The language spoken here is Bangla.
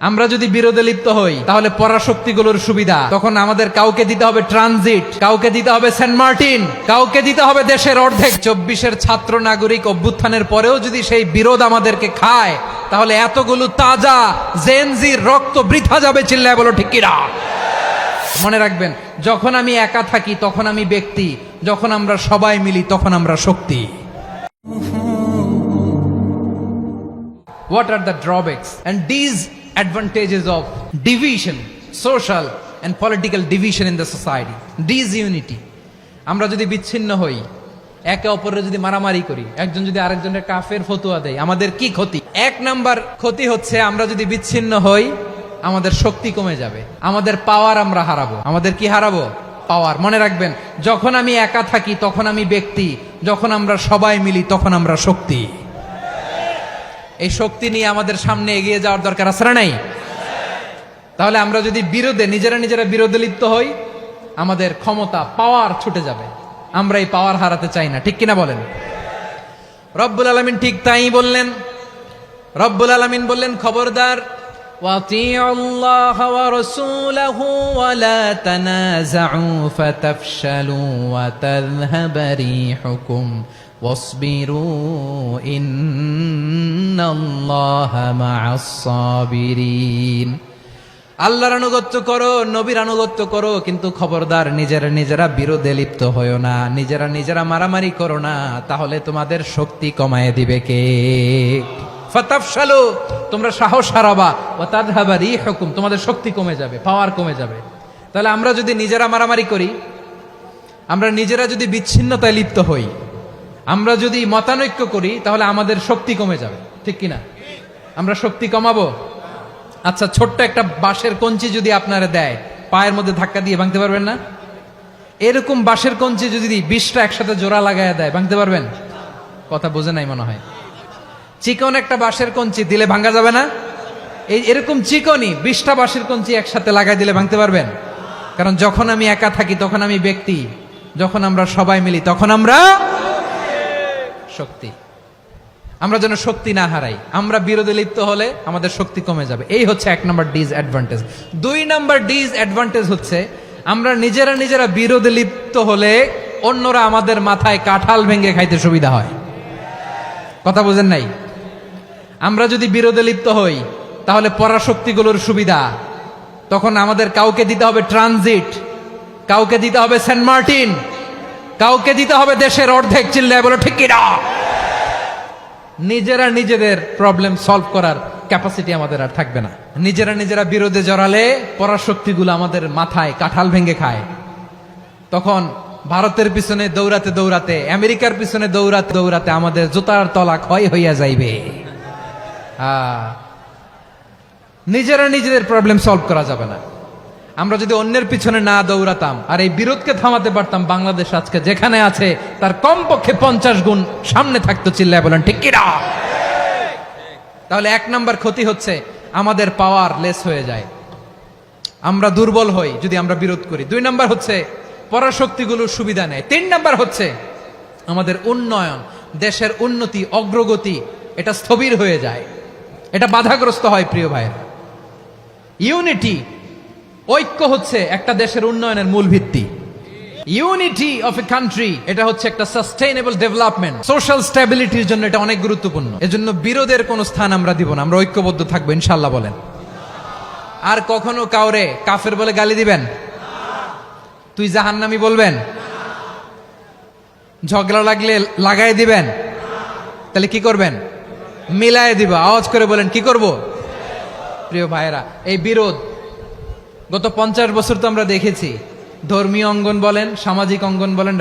আমরা যদি বিরোধে লিপ্ত হই তাহলে পরাশক্তিগুলোর সুবিধা তখন আমাদের কাউকে দিতে হবে ট্রানজিট, কাউকে দিতে হবে সেন্ট মার্টিন, কাউকে দিতে হবে দেশের অর্ধেক। 24-এর ছাত্র নাগরিক অভ্যুত্থানের পরেও যদি সেই বিরোধ আমাদেরকে খায় তাহলে এতগুলো তাজা জেনজির রক্ত বৃথা যাবে। চিল্লায় বলো ঠিক কিনা? মনে রাখবেন, যখন আমি একা থাকি তখন আমি ব্যক্তি, যখন আমরা সবাই মিলি তখন আমরা শক্তি। What are the drawbacks and disadvantages of division, social and political division in the society? Disunity. আমরা যদি বিচ্ছিন্ন হই, একে অপরের যদি মারামারি করি, একজন যদি আরেকজনের কাফের ফতোয়া দেয়, আমাদের কি ক্ষতি? এক নাম্বার ক্ষতি হচ্ছে আমরা যদি বিচ্ছিন্ন হই আমাদের শক্তি কমে যাবে, আমাদের পাওয়ার আমরা হারাবো। আমাদের কি হারাবো? পাওয়ার। মনে রাখবেন, যখন আমি একা থাকি তখন আমি ব্যক্তি, যখন আমরা সবাই মিলি তখন আমরা শক্তি। এই শক্তি নিয়ে আমাদের সামনে এগিয়ে যাওয়ার দরকার আছে না নাই? তাহলে আমরা যদি নিজেরা বিরোধে লিপ্ত হই আমাদের ক্ষমতা, পাওয়ার ছুটে যাবে। আমরা এই পাওয়ার হারাতে চাই না, ঠিক কিনা বলেন? রব্বুল আলামিন ঠিক তাই বললেন। রব্বুল আলামিন বললেন, খবরদার, ওয়াতিউল্লাহ ওয়া রাসূলাহু ওয়া লা তানাযাউ ফাতাফশালু ওয়া তাযহাবা রিহুকুম ওয়াসবিরু ইন্নাল্লাহা মা'আস সাবিরিন। আল্লাহর আনুগত্য করো, নবীর আনুগত্য করো, কিন্তু খবরদার নিজেরা বিরোধে লিপ্ত হয়ো না, নিজেরা মারামারি করো না, তাহলে তোমাদের শক্তি কমায় দিবে কে? ফাতাফশালু, তোমরা সাহস হারাবা, ওয়া তাযহাবা রিহুকুম, তোমাদের শক্তি কমে যাবে, পাওয়ার কমে যাবে। তাহলে আমরা যদি নিজেরা মারামারি করি, আমরা নিজেরা যদি বিচ্ছিন্নতায় লিপ্ত হই, আমরা যদি মতানৈক্য করি, তাহলে আমাদের শক্তি কমে যাবে, ঠিক কিনা? আমরা শক্তি কমাবো। আচ্ছা, ছোট্ট একটা বাঁশের কঞ্চি যদি আপনারা দেয়, পায়ের মধ্যে ধাক্কা দিয়ে ভাঙতে পারবেন না? এরকম বাঁশের কঞ্চি যদি 20টা একসাথে জোড়া লাগায় দেয়, ভাঙতে পারবেন? কথা বোঝে নাই মনে হয়। চিকন একটা বাঁশের কঞ্চি দিলে ভাঙা যাবে না? এরকম চিকনই 20টা বাঁশের কঞ্চি একসাথে লাগাই দিলে ভাঙতে পারবেন? কারণ যখন আমি একা থাকি তখন আমি ব্যক্তি, যখন আমরা সবাই মিলি তখন আমরা শক্তি। আমরা যেন শক্তি না হারাই। আমরা বিরোধে লিপ্ত হলে আমাদের শক্তি কমে যাবে। এই হচ্ছে 1 নাম্বার ডিসঅ্যাডভান্টেজ। 2 নাম্বার ডিসঅ্যাডভান্টেজ হচ্ছে আমরা নিজেরা বিরোধে লিপ্ত হলে অন্যরা আমাদের মাথায় কাঁঠাল ভেঙে খাইতে সুবিধা হয়। কথা বোঝেন নাই? আমরা যদি বিরোধে লিপ্ত হই তাহলে পরাশক্তিগুলোর সুবিধা তখন আমাদের কাউকে দিতে হবে ট্রানজিট, কাউকে দিতে হবে সেন্ট মার্টিন, কাউকে দিতে হবে দেশের অর্ধেক। চিল্লায় বলো ঠিক কিনা? নিজেদের প্রবলেম সলভ করার ক্যাপাসিটি আমাদের আর থাকবে না। নিজেরা বিরোধে জড়ালে পরাশক্তিগুলো আমাদের মাথায় কাঁঠাল ভেঙে খায়। তখন ভারতের পিছনে দৌড়াতে, আমেরিকার পিছনে দৌড়াতে আমাদের জুতার তলা ক্ষয় হইয়া যাইবে। নিজেদের প্রবলেম সলভ করা যাবে না। আমরা যদি অন্যের পিছনে না দৌড়াতাম আর এই বিরোধকে থামাতে পারতাম, বাংলাদেশ আজকে যেখানে আছে তার কমপক্ষে 50 গুণ সামনে থাকতো। চিল্লায় বলেন ঠিক কিনা? তাহলে 1 নাম্বার ক্ষতি হচ্ছে আমাদের পাওয়ার লেস হয়ে যায়, আমরা দুর্বল হই যদি আমরা বিরোধ করি। 2 নাম্বার হচ্ছে পরাশক্তিগুলোর সুবিধা নেয়। 3 নাম্বার হচ্ছে আমাদের উন্নয়ন, দেশের উন্নতি, অগ্রগতি, এটা স্থবির হয়ে যায়, এটা বাধাগ্রস্ত হয়। প্রিয় ভাইয়েরা, ইউনিটি, ঐক্য হচ্ছে একটা দেশের উন্নয়নের মূল ভিত্তি। ইউনিটি অফ এ কান্ট্রি, এটা হচ্ছে একটা সাস্টেইনেবল ডেভেলপমেন্ট, সোশ্যাল স্ট্যাবিলিটির জন্য এটা অনেক গুরুত্বপূর্ণ। এজন্য বিরোধের কোনো স্থান আমরা দিব না, আমরা ঐক্যবদ্ধ থাকবো ইনশাআল্লাহ। বলেন, আর কখনো কাউরে কাফের বলে গালি দিবেন? তুই জাহান্নামী বলবেন? ঝগড়া লাগলে লাগাই দিবেন? তাহলে কি করবেন? মিলায় দিব। আওয়াজ করে বলেন, কি করব? প্রিয় ভাইয়েরা, এই বিরোধ গত 50 বছর তো আমরা দেখেছি। ধর্মীয় অঙ্গন বলেন, সামাজিক অঙ্গন বলেন,